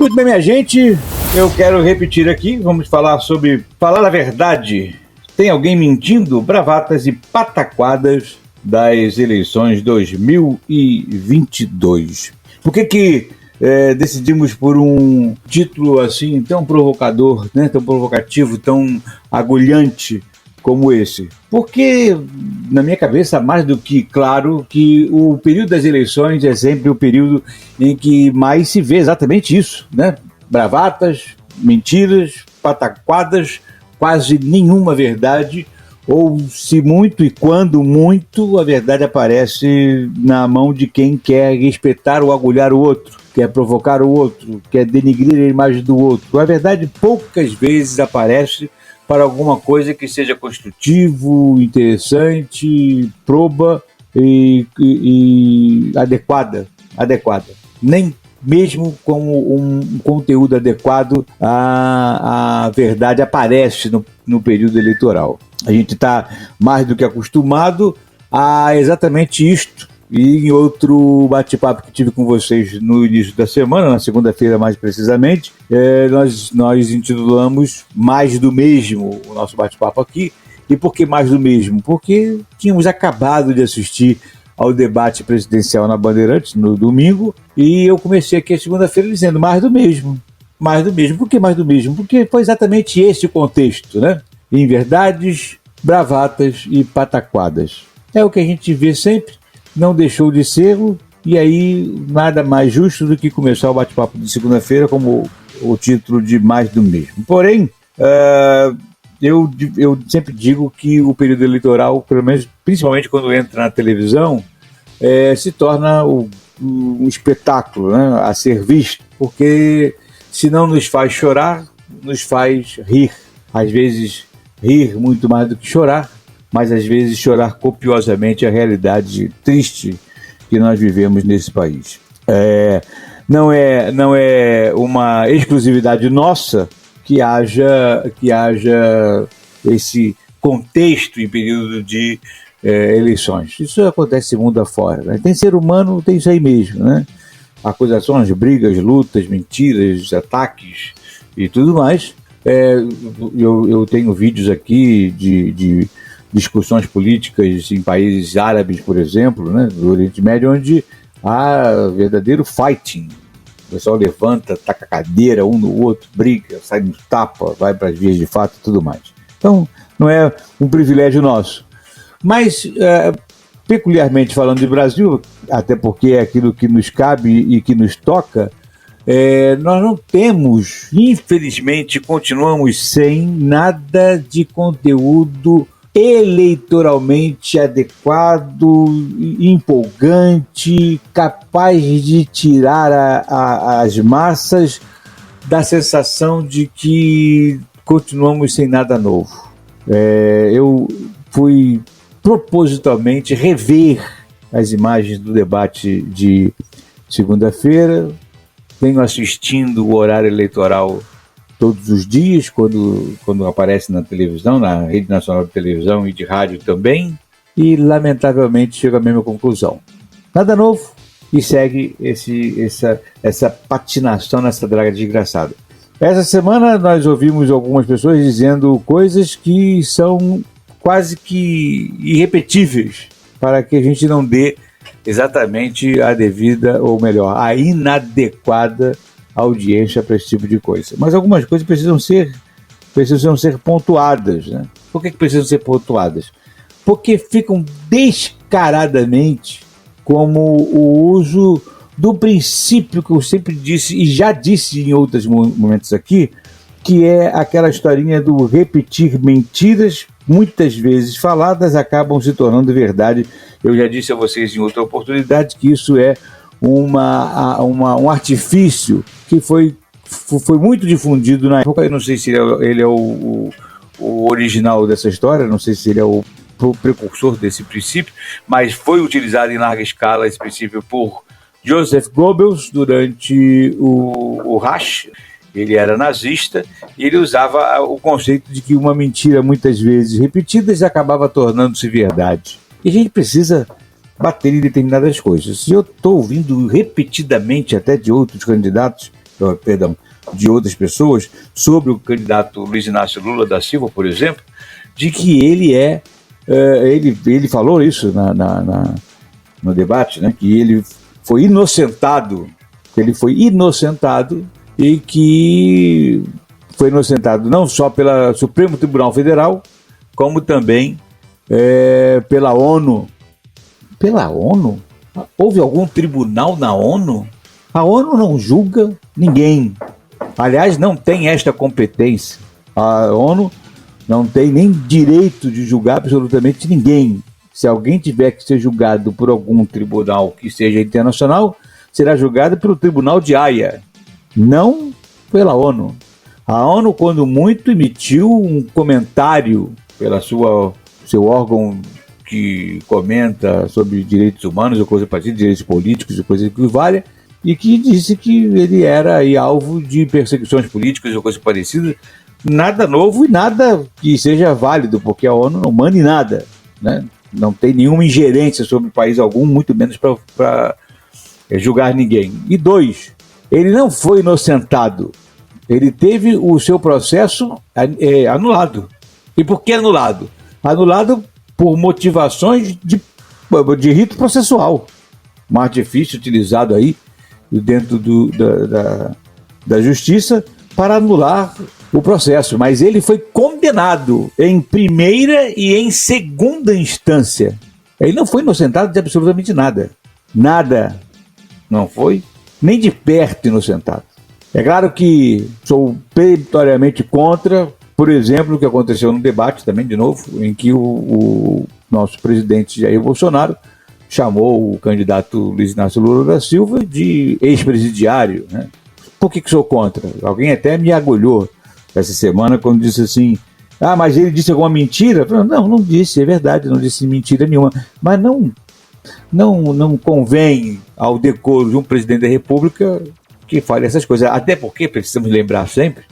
Muito bem, minha gente, eu quero repetir aqui, vamos falar sobre falar a verdade. Tem alguém mentindo? Bravatas e pataquadas das eleições 2022. Por que decidimos por um título assim tão provocador, né, tão provocativo, tão agulhante como esse? Porque, na minha cabeça, mais do que claro que o período das eleições é sempre o período em que mais se vê exatamente isso, né? Bravatas, mentiras, pataquadas, quase nenhuma verdade, ou se muito e quando muito, a verdade aparece na mão de quem quer espetar ou agulhar o outro, quer provocar o outro, quer denigrir a imagem do outro. A verdade poucas vezes aparece para alguma coisa que seja construtivo, interessante, proba e adequada. Nem mesmo com um conteúdo adequado, a verdade aparece no período eleitoral. A gente está mais do que acostumado a exatamente isto. E em outro bate-papo que tive com vocês no início da semana, na segunda-feira mais precisamente, nós intitulamos Mais do Mesmo o nosso bate-papo aqui. E por que mais do mesmo? Porque tínhamos acabado de assistir ao debate presidencial na Bandeirantes no domingo, e eu comecei aqui a segunda-feira dizendo mais do mesmo. Mais do mesmo. Por que mais do mesmo? Porque foi exatamente esse o contexto, né? Inverdades, bravatas e pataquadas. É o que a gente vê sempre. Não deixou de ser, e aí nada mais justo do que começar o bate-papo de segunda-feira como o título de mais do mesmo. Porém, eu sempre digo que o período eleitoral, pelo menos, principalmente quando entra na televisão, se torna um espetáculo, né, a ser visto, porque se não nos faz chorar, nos faz rir. Às vezes rir muito mais do que chorar, mas às vezes chorar copiosamente a realidade triste que nós vivemos nesse país. Não é uma exclusividade nossa que haja esse contexto em período de eleições. Isso acontece mundo afora, né? Tem ser humano, tem isso aí mesmo, né? Acusações, brigas, lutas, mentiras, ataques e tudo mais. Eu tenho vídeos aqui de discussões políticas em países árabes, por exemplo, né, do Oriente Médio, onde há verdadeiro fighting. O pessoal levanta, taca a cadeira um no outro, briga, sai no tapa, vai para as vias de fato e tudo mais. Então, não é um privilégio nosso. Mas, peculiarmente falando de Brasil, até porque é aquilo que nos cabe e que nos toca, nós não temos, infelizmente, continuamos sem nada de conteúdo eleitoralmente adequado, empolgante, capaz de tirar as massas da sensação de que continuamos sem nada novo. Eu fui propositalmente rever as imagens do debate de segunda-feira, venho assistindo o horário eleitoral todos os dias, quando aparece na televisão, na Rede Nacional de Televisão e de rádio também, e lamentavelmente chego à mesma conclusão. Nada novo, e segue essa patinação nessa draga desgraçada. Essa semana nós ouvimos algumas pessoas dizendo coisas que são quase que irrepetíveis, para que a gente não dê exatamente a devida, ou melhor, a inadequada audiência para esse tipo de coisa. Mas algumas coisas precisam ser pontuadas, né? Por que precisam ser pontuadas? Porque ficam descaradamente como o uso do princípio que eu sempre disse, e já disse em outros momentos aqui, que é aquela historinha do repetir mentiras, muitas vezes faladas, acabam se tornando verdade. Eu já disse a vocês em outra oportunidade que isso é um artifício que foi muito difundido na época. Eu não sei se ele é o original dessa história, não sei se ele é o precursor desse princípio, mas foi utilizado em larga escala esse princípio por Joseph Goebbels durante o Reich. Ele era nazista e ele usava o conceito de que uma mentira muitas vezes repetida acabava tornando-se verdade. E a gente precisa bater em determinadas coisas. E eu estou ouvindo repetidamente até de outros candidatos perdão, de outras pessoas sobre o candidato Luiz Inácio Lula da Silva, por exemplo, de que ele falou isso no debate, né, que ele foi inocentado e que foi inocentado não só pelo Supremo Tribunal Federal, como também pela ONU. Pela ONU? Houve algum tribunal na ONU? A ONU não julga ninguém. Aliás, não tem esta competência. A ONU não tem nem direito de julgar absolutamente ninguém. Se alguém tiver que ser julgado por algum tribunal que seja internacional, será julgado pelo Tribunal de Haia, não pela ONU. A ONU, quando muito, emitiu um comentário pela seu órgão que comenta sobre direitos humanos ou coisa parecida, direitos políticos e coisa que valha, e que disse que ele era aí alvo de perseguições políticas ou coisa parecida. Nada novo e nada que seja válido, porque a ONU não manda em nada, né? Não tem nenhuma ingerência sobre país algum, muito menos para julgar ninguém. E 2, ele não foi inocentado. Ele teve o seu processo anulado. E por que anulado? Anulado por motivações de rito processual. Um artifício utilizado aí dentro da justiça para anular o processo. Mas ele foi condenado em primeira e em segunda instância. Ele não foi inocentado de absolutamente nada. Nada. Não foi nem de perto inocentado. É claro que sou peremptoriamente contra, por exemplo, o que aconteceu no debate também, de novo, em que o nosso presidente Jair Bolsonaro chamou o candidato Luiz Inácio Lula da Silva de ex-presidiário, né? Por que sou contra? Alguém até me agulhou essa semana quando disse assim: ah, mas ele disse alguma mentira? Não disse, é verdade, não disse mentira nenhuma. Mas não convém ao decoro de um presidente da República que fale essas coisas. Até porque precisamos lembrar sempre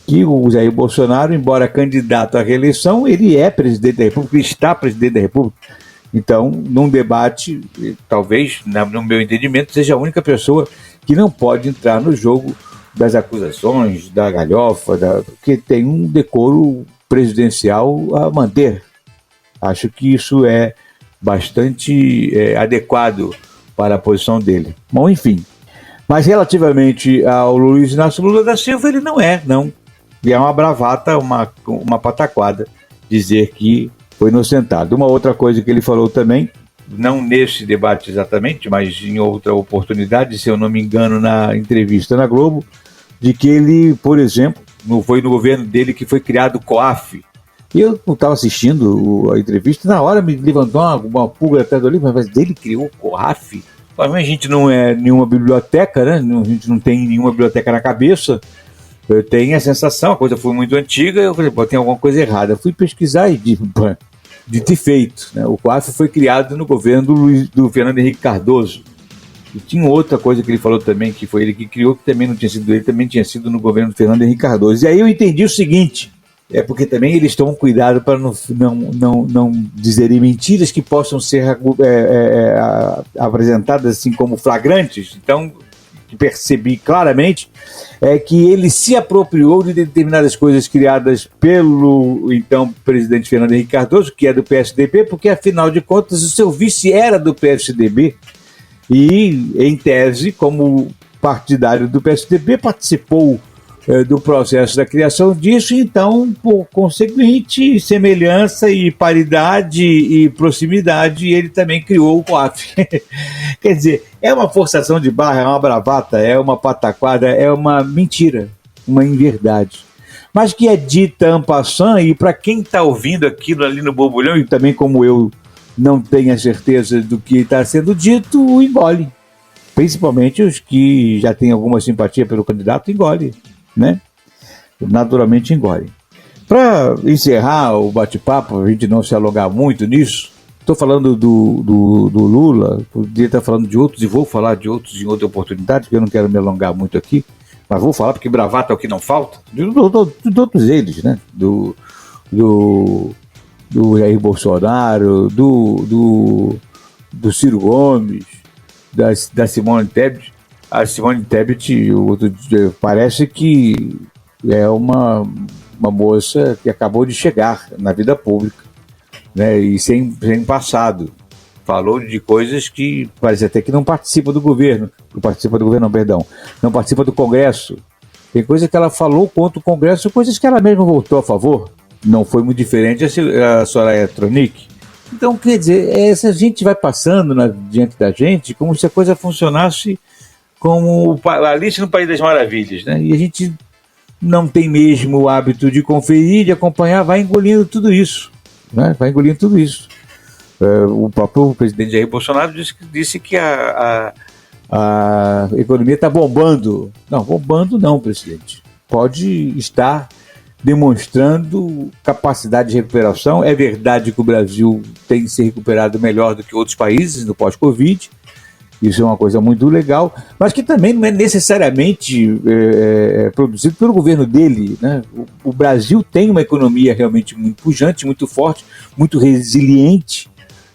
que o Jair Bolsonaro, embora candidato à reeleição, ele é presidente da República, ele está presidente da República. Então, num debate, talvez, no meu entendimento, seja a única pessoa que não pode entrar no jogo das acusações, da galhofa, porque tem um decoro presidencial a manter. Acho que isso é bastante adequado para a posição dele. Bom, enfim. Mas relativamente ao Luiz Inácio Lula da Silva, ele não é, não. E é uma bravata, uma pataquada dizer que foi inocentado. Uma outra coisa que ele falou também, não nesse debate exatamente, mas em outra oportunidade, se eu não me engano, na entrevista na Globo, de que ele, por exemplo, foi no governo dele que foi criado o COAF. E eu estava assistindo a entrevista, na hora me levantou uma pulga atrás do olho, mas ele criou o COAF? A gente não é nenhuma biblioteca, né? A gente não tem nenhuma biblioteca na cabeça. Eu tenho a sensação, a coisa foi muito antiga, eu falei, tem alguma coisa errada. Eu fui pesquisar e de feito, né? O COAF foi criado no governo do Fernando Henrique Cardoso. E tinha outra coisa que ele falou também, que foi ele que criou, que também não tinha sido ele, também tinha sido no governo do Fernando Henrique Cardoso. E aí eu entendi o seguinte, porque também eles tomam cuidado para não dizerem mentiras que possam ser apresentadas assim como flagrantes. Então, percebi claramente que ele se apropriou de determinadas coisas criadas pelo então presidente Fernando Henrique Cardoso, que é do PSDB, porque afinal de contas o seu vice era do PSDB e, em tese, como partidário do PSDB, participou do processo da criação disso, então, por conseguinte, semelhança e paridade e proximidade, ele também criou o COAF. Quer dizer, é uma forçação de barra, é uma bravata, é uma pataquada, é uma mentira, uma inverdade. Mas que é dita en passant, e para quem está ouvindo aquilo ali no borbulhão, e também como eu não tenho a certeza do que está sendo dito, o engole. Principalmente os que já têm alguma simpatia pelo candidato, engole. Né? Naturalmente engole. Para encerrar o bate-papo, a gente não se alongar muito nisso, estou falando do Lula, poderia estar falando de outros e vou falar de outros em outra oportunidade, porque eu não quero me alongar muito aqui, mas vou falar porque bravata é o que não falta, de todos eles, né? Do Jair Bolsonaro, do Ciro Gomes, da Simone Tebet. A Simone Tebet, parece que é uma moça que acabou de chegar na vida pública, né, e sem passado. Falou de coisas que parece até que não participa do governo. Não participa do governo, não, perdão. Não participa do Congresso. Tem coisas que ela falou contra o Congresso, coisas que ela mesma votou a favor. Não foi muito diferente a Soraya Tronic. Então, quer dizer, essa gente vai passando diante da gente como se a coisa funcionasse como Alice no País das Maravilhas, né? E a gente não tem mesmo o hábito de conferir, de acompanhar, vai engolindo tudo isso, né? Vai engolindo tudo isso. O próprio presidente Jair Bolsonaro disse que a economia está bombando. Não, bombando não, presidente. Pode estar demonstrando capacidade de recuperação. É verdade que o Brasil tem se recuperado melhor do que outros países no pós-Covid. Isso é uma coisa muito legal, mas que também não é necessariamente produzido pelo governo dele, né? O Brasil tem uma economia realmente muito pujante, muito forte, muito resiliente,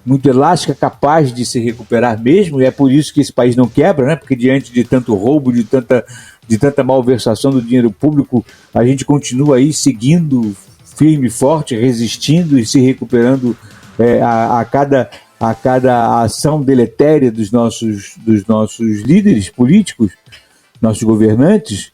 muito elástica, capaz de se recuperar mesmo, e é por isso que esse país não quebra, né? Porque diante de tanto roubo, de tanta malversação do dinheiro público, a gente continua aí seguindo firme, forte, resistindo e se recuperando a cada ação deletéria dos nossos líderes políticos, nossos governantes.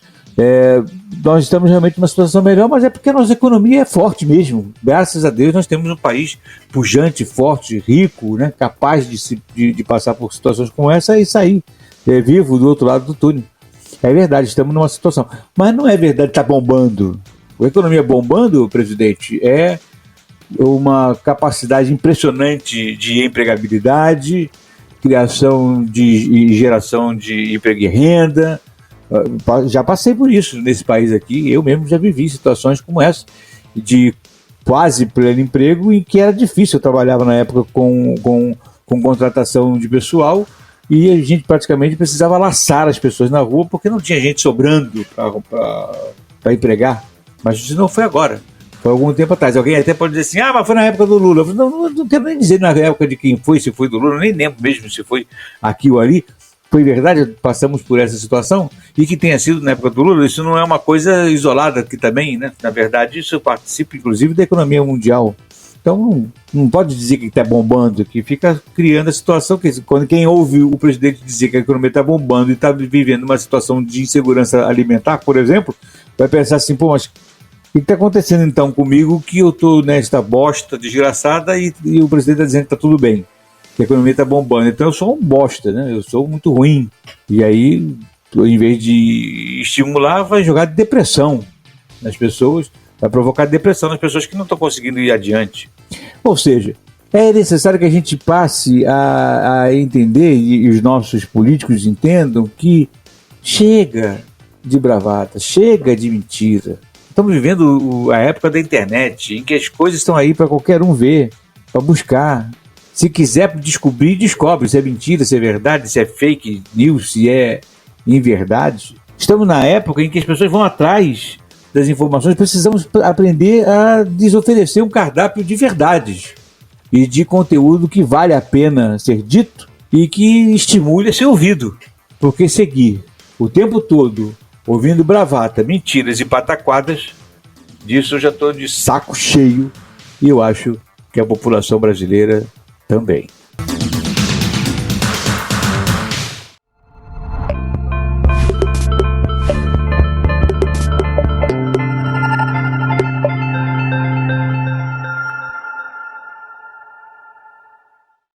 Nós estamos realmente numa situação melhor, mas é porque a nossa economia é forte mesmo. Graças a Deus nós temos um país pujante, forte, rico, né, capaz de passar por situações como essa e sair vivo do outro lado do túnel. É verdade, estamos numa situação. Mas não é verdade que está bombando. A economia bombando, presidente, é uma capacidade impressionante de empregabilidade, criação e geração de emprego e renda. Já passei por isso nesse país aqui, eu mesmo já vivi situações como essa, de quase pleno emprego, em que era difícil. Eu trabalhava na época com contratação de pessoal e a gente praticamente precisava laçar as pessoas na rua porque não tinha gente sobrando para empregar. Mas isso não foi agora, foi algum tempo atrás. Alguém até pode dizer assim, mas foi na época do Lula. Eu falei, não quero nem dizer na época de quem foi, se foi do Lula, nem lembro mesmo se foi aqui ou ali. Foi verdade, passamos por essa situação, e que tenha sido na época do Lula, isso não é uma coisa isolada, que também, né? Na verdade, isso participa, inclusive, da economia mundial. Então, não pode dizer que está bombando, que fica criando a situação que quando quem ouve o presidente dizer que a economia está bombando e está vivendo uma situação de insegurança alimentar, por exemplo, vai pensar assim, mas o que está acontecendo então comigo que eu estou nesta bosta desgraçada e o presidente está dizendo que está tudo bem, que a economia está bombando. Então eu sou um bosta, né? Eu sou muito ruim. E aí, em vez de estimular, vai jogar depressão nas pessoas, vai provocar depressão nas pessoas que não estão conseguindo ir adiante. Ou seja, é necessário que a gente passe a entender, e os nossos políticos entendam, que chega de bravata, chega de mentira. Estamos vivendo a época da internet, em que as coisas estão aí para qualquer um ver, para buscar. Se quiser descobrir, descobre se é mentira, se é verdade, se é fake news, se é inverdade. Estamos na época em que as pessoas vão atrás das informações. Precisamos aprender a desoferecer um cardápio de verdades e de conteúdo que vale a pena ser dito e que estimule a ser ouvido. Porque seguir o tempo todo ouvindo bravata, mentiras e pataquadas, disso eu já estou de saco cheio, e eu acho que a população brasileira também.